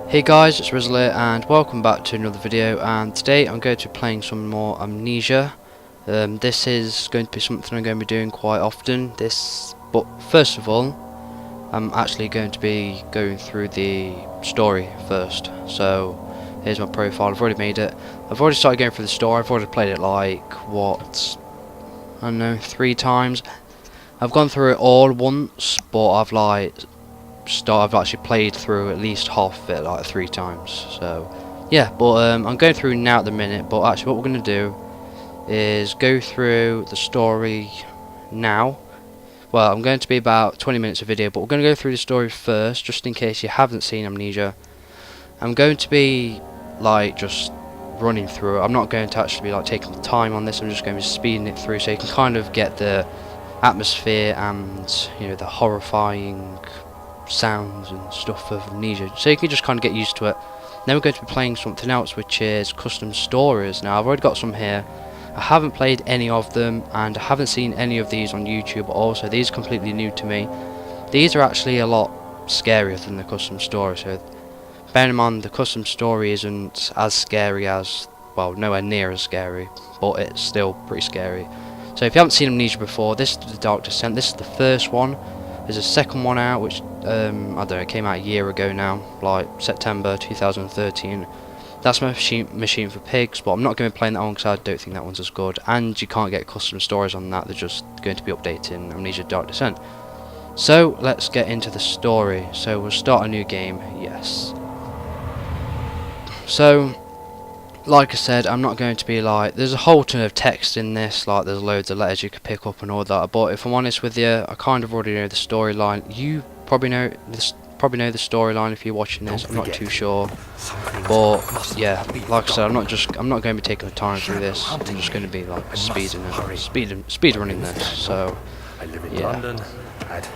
Hey guys, it's Rizzle here and welcome back to another video, and today I'm going to be playing some more Amnesia. This is going to be something I'm going to be doing quite often. But first of all, I'm actually going to be going through the story first. So here's my profile. I've already made it. I've already started going through the story. I've already played it like I don't know, 3 times. I've gone through it all once, but I've actually played through at least half of it like 3 times. So yeah, but I'm going through now at the minute. But actually, what we're going to do is go through the story now. Well, I'm going to be about 20 minutes of video, but we're going to go through the story first, just in case you haven't seen Amnesia. I'm going to be like just running through it. I'm not going to actually be like taking the time on this. I'm just going to be speeding it through, so you can kind of get the atmosphere and, you know, the horrifying sounds and stuff of Amnesia, so you can just kind of get used to it. Then we're going to be playing something else, which is custom stories. Now I've already got some here. I haven't played any of them, and I haven't seen any of these on YouTube also. These are completely new to me. These are actually a lot scarier than the custom story, so bear in mind the custom story isn't as scary as, well, nowhere near as scary, but it's still pretty scary. So if you haven't seen Amnesia before, this is the Dark Descent. This is the first one. There's a second one out, which I don't know, it came out a year ago now, like September 2013. That's my machine for pigs, but I'm not going to be playing that one because I don't think that one's as good, and you can't get custom stories on that. They're just going to be updated in Amnesia Dark Descent. So let's get into the story. So we'll start a new game. Yes. So like I said, I'm not going to be like, there's a whole ton of text in this, like there's loads of letters you could pick up and all that, but if I'm honest with you, I kind of already know the storyline. You probably know the storyline if you're watching this. I'm not too sure, but yeah, like I said, I'm not going to be taking the time through this. I'm just going to be like speed running this. So I live in yeah. London at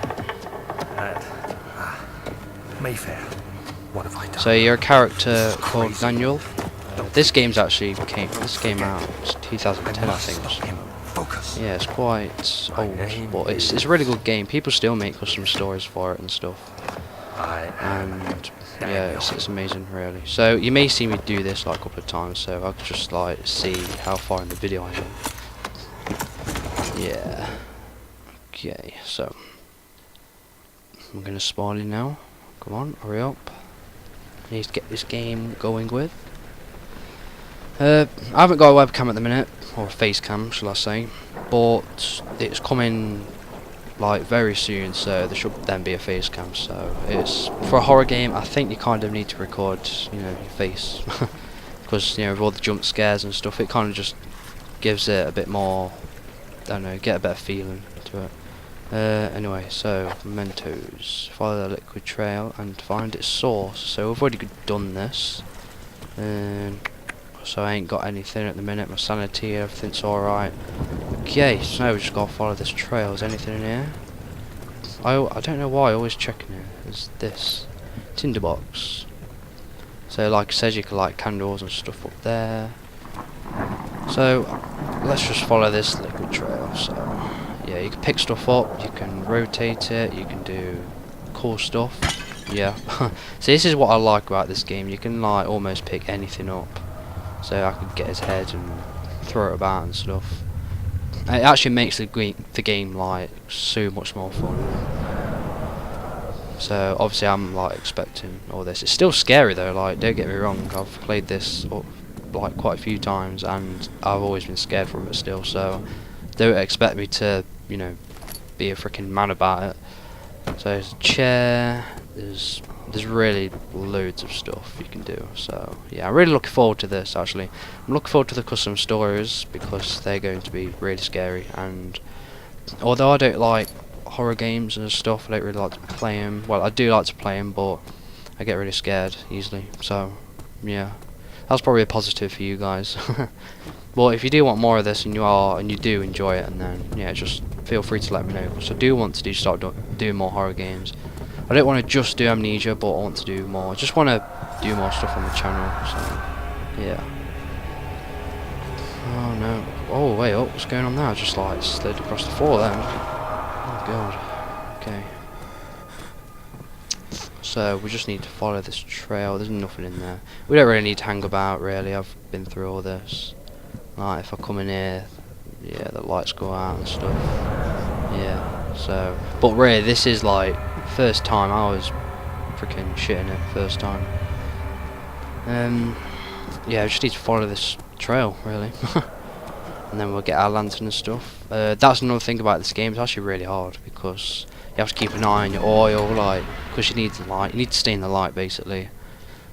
Mayfair. What have I done? So you're a character called Daniel. This came out 2010, I think. Yeah, it's quite old, but it's a really good game. People still make custom stories for it and stuff. And yeah, it's amazing, really. So you may see me do this like a couple of times, so I could just like see how far in the video I am. Yeah. Okay, so I'm gonna spawn in now. Come on, hurry up. I need to get this game going with. I haven't got a webcam at the minute, or a face cam shall I say, but it's coming like very soon, so there should then be a face cam. So it's, for a horror game, I think you kind of need to record, you know, your face, because, you know, with all the jump scares and stuff, it kind of just gives it a bit more, I don't know, get a better feeling to it. Anyway, so mementos, follow the liquid trail and find its source. So we've already done this. So I ain't got anything at the minute. My sanity, everything's alright. Okay, so now we just gotta follow this trail. Is anything in here? I don't know why I always checking it. There's this tinderbox. So like it says, you can light candles and stuff up there. So let's just follow this liquid trail. So yeah, you can pick stuff up, you can rotate it, you can do cool stuff. Yeah. So this is what I like about this game. You can like almost pick anything up. So I could get his head and throw it about and stuff. It actually makes the game like so much more fun. So obviously I'm like expecting all this. It's still scary though, like don't get me wrong, I've played this like quite a few times and I've always been scared from it still, so don't expect me to, you know, be a freaking man about it. So there's a chair, there's really loads of stuff you can do. So yeah, I'm really looking forward to this. Actually, I'm looking forward to the custom stories because they're going to be really scary. And although I don't like horror games and stuff, I don't really like to play them. Well, I do like to play them, but I get really scared easily. So yeah, that's probably a positive for you guys. But if you do want more of this and you do enjoy it, and then yeah, just feel free to let me know, because I do want to start doing more horror games. I don't want to just do Amnesia, but I want to do more. I just want to do more stuff on the channel. So yeah. Oh no! Oh wait, oh, what's going on there? I just like slid across the floor then. Oh god. Okay. So we just need to follow this trail. There's nothing in there. We don't really need to hang about, really. I've been through all this. Like, if I come in here, yeah, the lights go out and stuff. Yeah, so... But really, this is like... First time I was freaking shitting it. First time. Yeah, we just need to follow this trail, really. And then we'll get our lantern and stuff. That's another thing about this game. It's actually really hard because you have to keep an eye on your oil, like, because you need the light. You need to stay in the light, basically.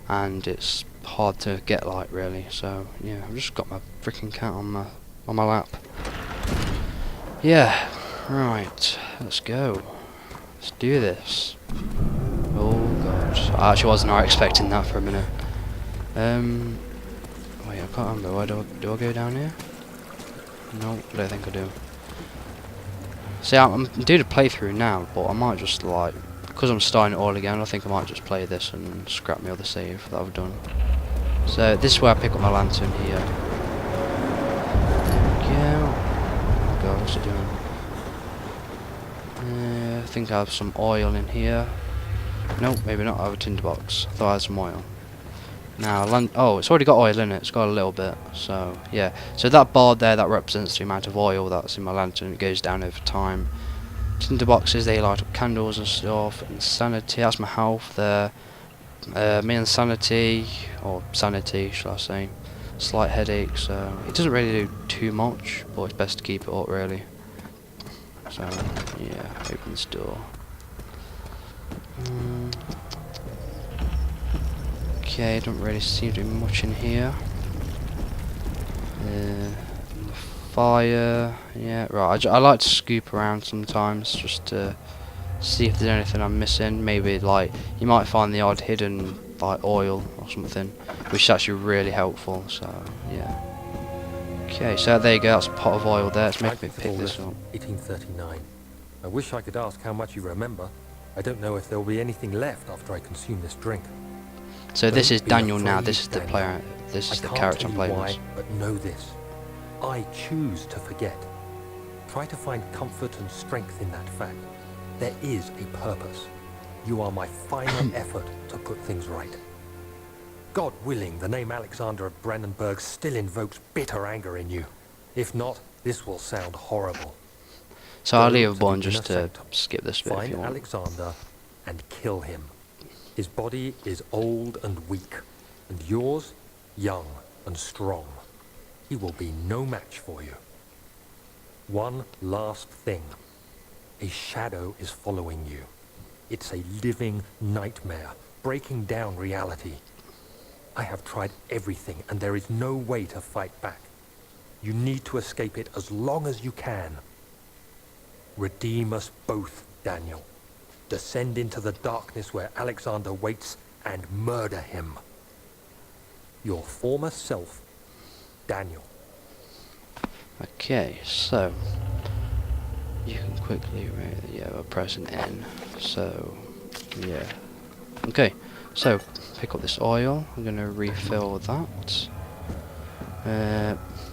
And it's hard to get light, really. So yeah, I've just got my freaking cat on my lap. Yeah, right. Let's go. Let's do this. Oh god, I actually wasn't expecting that for a minute. Wait, I can't remember. Why do I go down here? No, I don't think I do. See, I'm doing a playthrough now, but I might just like, because I'm starting it all again, I think I might just play this and scrap my other save that I've done. So this is where I pick up my lantern here. There we go. Oh god, what's it doing? I think I have some oil in here. Nope, maybe not. I have a tinderbox. I thought I had some oil. Now, oh, it's already got oil in it. It's got a little bit. So, yeah. So that bar there, that represents the amount of oil that's in my lantern. It goes down over time. Tinderboxes, they light up candles and stuff. Insanity, that's my health there. My insanity, or sanity, shall I say. Slight headache, so it doesn't really do too much, but it's best to keep it up, really. So, yeah, open this door. Okay, don't really seem to be much in here. The fire, yeah, right. I like to scoop around sometimes just to see if there's anything I'm missing. Maybe like you might find the odd hidden like oil or something, which is actually really helpful. So yeah. Okay, so there you go. That's a pot of oil there. It's making me pick this up. 1839. I wish I could ask how much you remember. I don't know if there will be anything left after I consume this drink. So this is Don't be Daniel now. afraid, This is the Daniel. player. This is the I can't character tell I'm you playing why, as. but know this. I choose to forget. Try to find comfort and strength in that fact. There is a purpose. You are my final effort to put things right. God willing, the name Alexander of Brandenburg still invokes bitter anger in you. If not, this will sound horrible. So I'll Go leave to a the button inner just to sanctum. skip this bit if Find you want. Alexander and kill him. His body is old and weak, and yours, young and strong. He will be no match for you. One last thing. A shadow is following you. It's a living nightmare, breaking down reality. I have tried everything, and there is no way to fight back. You need to escape it as long as you can. Redeem us both, Daniel. Descend into the darkness where Alexander waits and murder him. Your former self, Daniel. Okay, so you can quickly yeah, we're pressing N. So yeah. Okay, so pick up this oil. I'm gonna refill that.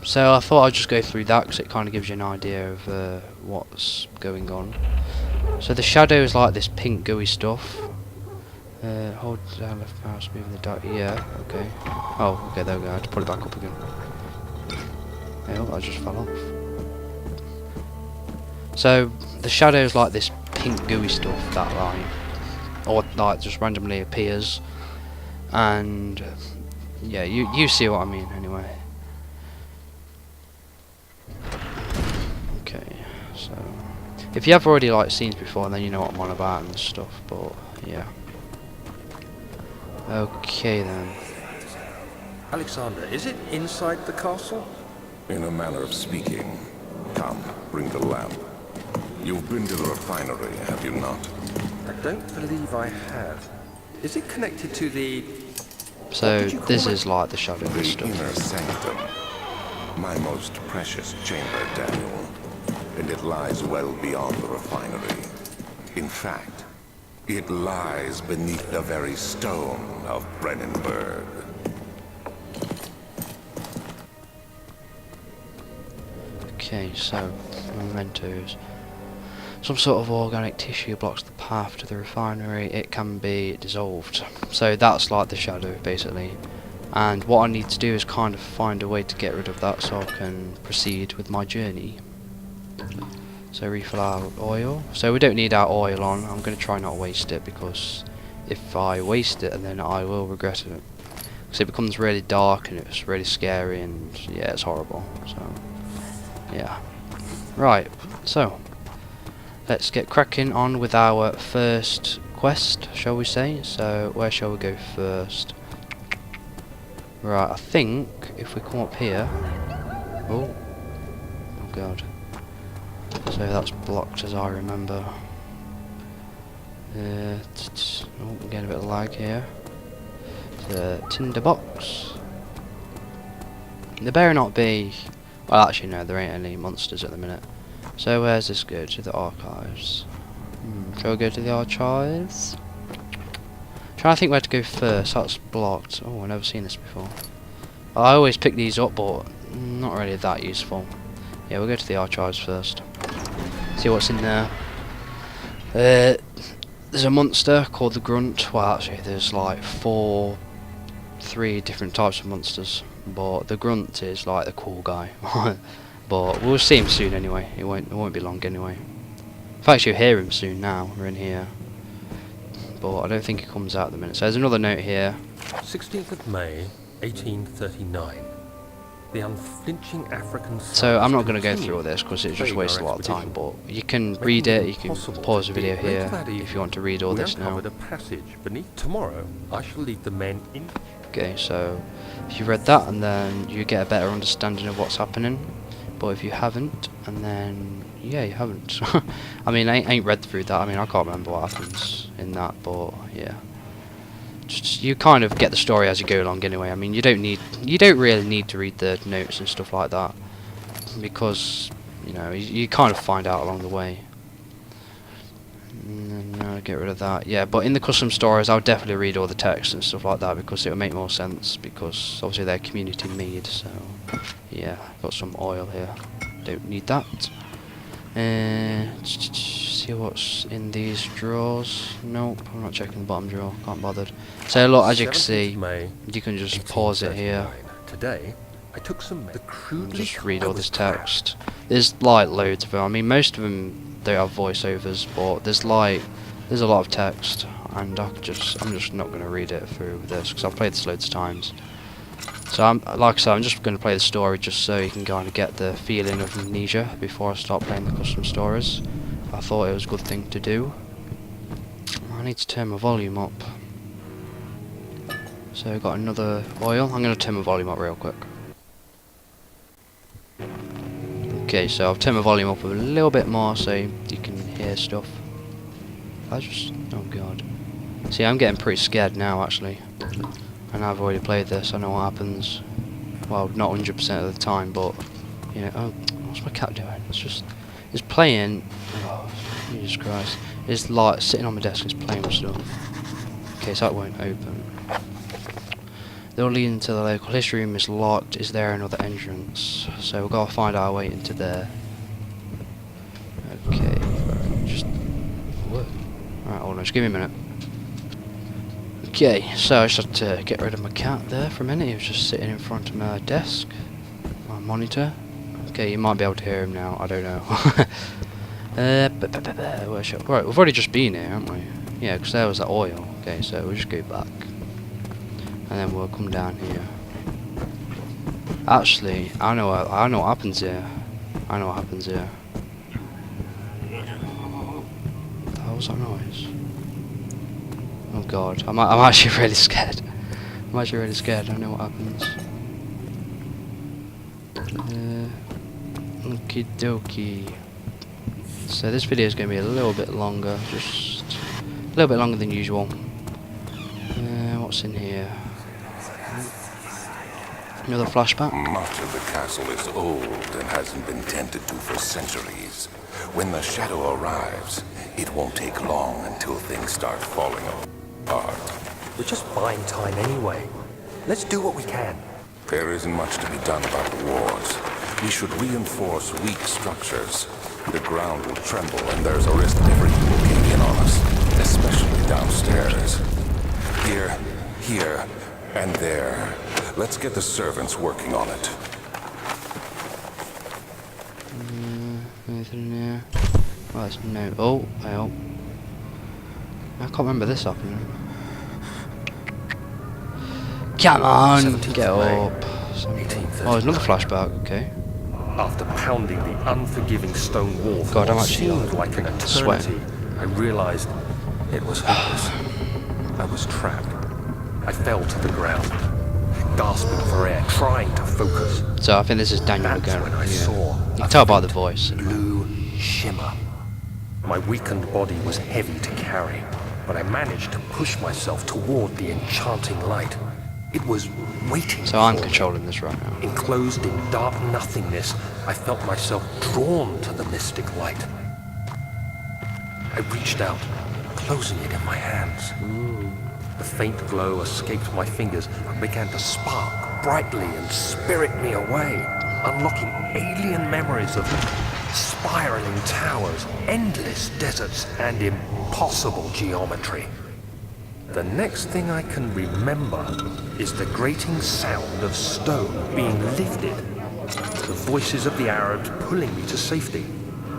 So I thought I'd just go through that because it kind of gives you an idea of what's going on. So the shadow is like this pink gooey stuff. Hold down left mouse, moving the dark. Yeah, okay. Oh, okay, there we go. I had to put it back up again. Oh, I just fell off. So the shadow is like this pink gooey stuff that like just randomly appears, and yeah, you see what I mean anyway. Okay, so if you have already like seen before, then you know what I'm on about and stuff. But yeah. Okay then. Alexander, is it inside the castle? In a manner of speaking. Come, bring the lamp. You've been to the refinery, have you not? I don't believe I have. Is it connected to the... So did you call this it? is like the shadow The stuff. inner sanctum. My most precious chamber, Daniel. And it lies well beyond the refinery. In fact, it lies beneath the very stone of Brennenburg. Okay, so mementos. some sort of organic tissue blocks the path to the refinery. It can be dissolved. So that's like the shadow, basically. And what I need to do is kind of find a way to get rid of that so I can proceed with my journey. So refill our oil. So we don't need our oil on. I'm going to try not to waste it, because if I waste it, then I will regret it. Because it becomes really dark and it's really scary, and yeah, it's horrible. So yeah. Right, so let's get cracking on with our first quest, shall we say. So where shall we go first? Right, I think if we come up here... Oh god. So that's blocked, as I remember. Oh, I'm getting a bit of lag here. The tinder box. There better not be... Well, actually no, there ain't any monsters at the minute. So where's this go? To the archives. Shall we go to the archives? Trying to think where to go first. That's blocked. Oh, I've never seen this before. I always pick these up, but not really that useful. Yeah, we'll go to the archives first. See what's in there. There's a monster called the Grunt. Well, actually, there's like 3 different types of monsters, but the Grunt is like the cool guy. But we'll see him soon anyway. It won't be long anyway. In fact, you'll hear him soon now. We're in here. But I don't think he comes out at the minute. So there's another note here. 16th of May, 1839. The unflinching African. So I'm not going to go through all this because it just wastes a lot of time. But you can read it. You can pause the video here if you want to read all this now. A passage beneath. Tomorrow, I shall lead the men in. Okay, so if you read that, and then you get a better understanding of what's happening. But if you haven't, and then yeah, you haven't. I mean, I ain't read through that. I mean, I can't remember what happens in that, but yeah, just you kind of get the story as you go along anyway. I mean, you don't really need to read the notes and stuff like that, because you know you kind of find out along the way. And then get rid of that. Yeah, but in the custom stories, I'll definitely read all the text and stuff like that, because it will make more sense, because obviously they're community made. So yeah, got some oil here. Don't need that. See what's in these drawers. Nope, I'm not checking the bottom drawer. Can't bother. So look, as you can see, you can just pause it here. Today, I took some and just read all this text. There's like loads of them. I mean, most of them don't have voiceovers, but there's a lot of text, and I'm just not going to read it through this because I've played this loads of times. So like I said, I'm just going to play the story just so you can kind of get the feeling of Amnesia before I start playing the custom stories. I thought it was a good thing to do. I need to turn my volume up. So I've got another oil. I'm going to turn my volume up real quick. Okay, so I've turned my volume up a little bit more so you can hear stuff. Oh god. See, I'm getting pretty scared now actually. And I've already played this, I know what happens. Well, not 100% of the time, but you know. Oh, what's my cat doing? It's playing. Oh, Jesus Christ! It's like sitting on my desk. It's playing with stuff. Okay, so that won't open. The door leading to the local history room is locked. Is there another entrance? So we've got to find our way into there. Okay, what? Alright, hold on, just give me a minute. Okay, so I just had to get rid of my cat there for a minute. He was just sitting in front of my desk, my monitor. Okay, you might be able to hear him now. I don't know. Right, we've already just been here, haven't we? Yeah, because there was that oil. Okay, so we'll just go back, and then we'll come down here. Actually, I know what happens here. I know what happens here. What the hell was that noise? Oh god, I'm actually really scared. I'm actually really scared. I know what happens. Okie dokie. So this video is going to be a little bit longer, just a little bit longer than usual. What's in here? Another flashback. Much of the castle is old and hasn't been tended to for centuries. When the shadow arrives, it won't take long until things start falling apart. We're just buying time anyway. Let's do what we can. There isn't much to be done about the wars. We should reinforce weak structures. The ground will tremble and there's a risk everything will cave in on us, especially downstairs. Here, and there. Let's get the servants working on it. Anything in here? Oh, there's no. Oh, well. I can't remember this happening. Come on, 17th get May, up. 1839. Oh, there's another flashback. Okay. After pounding the unforgiving stone wall for God, I'm what actually, seemed like an eternity, I realized it was hopeless. I was trapped. I fell to the ground, gasping for air, trying to focus. So I think this is Daniel That's again. when I Yeah. saw You a can tell by the faint voice. blue shimmer. My weakened body was heavy to carry, but I managed to push myself toward the enchanting light. It was waiting So I'm for me. controlling this right now. Enclosed in dark nothingness, I felt myself drawn to the mystic light. I reached out, closing it in my hands. The faint glow escaped my fingers and began to spark brightly and spirit me away, unlocking alien memories of spiraling towers, endless deserts, and impossible geometry. The next thing I can remember is the grating sound of stone being lifted, the voices of the Arabs pulling me to safety,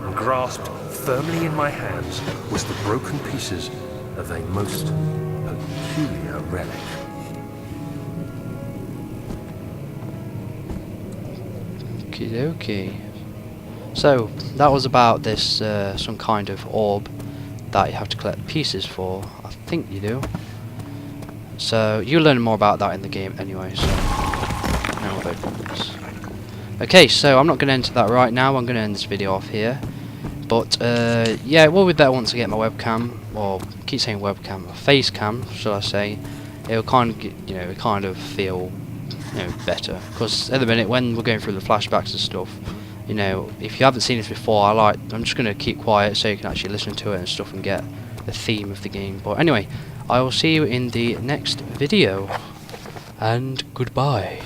and grasped firmly in my hands was the broken pieces of a most peculiar relic. Okie dokie. So that was about this some kind of orb that you have to collect pieces for. I think you do. So you'll learn more about that in the game anyway. So no other problems. Okay, so I'm not going to enter that right now. I'm going to end this video off here. But yeah, it will be better once I get my webcam, or I keep saying webcam, face cam, shall I say? It'll kind of kind of feel better, because at the minute when we're going through the flashbacks and stuff, if you haven't seen this before, I'm just going to keep quiet so you can actually listen to it and stuff and get the theme of the game. But anyway, I will see you in the next video, and goodbye.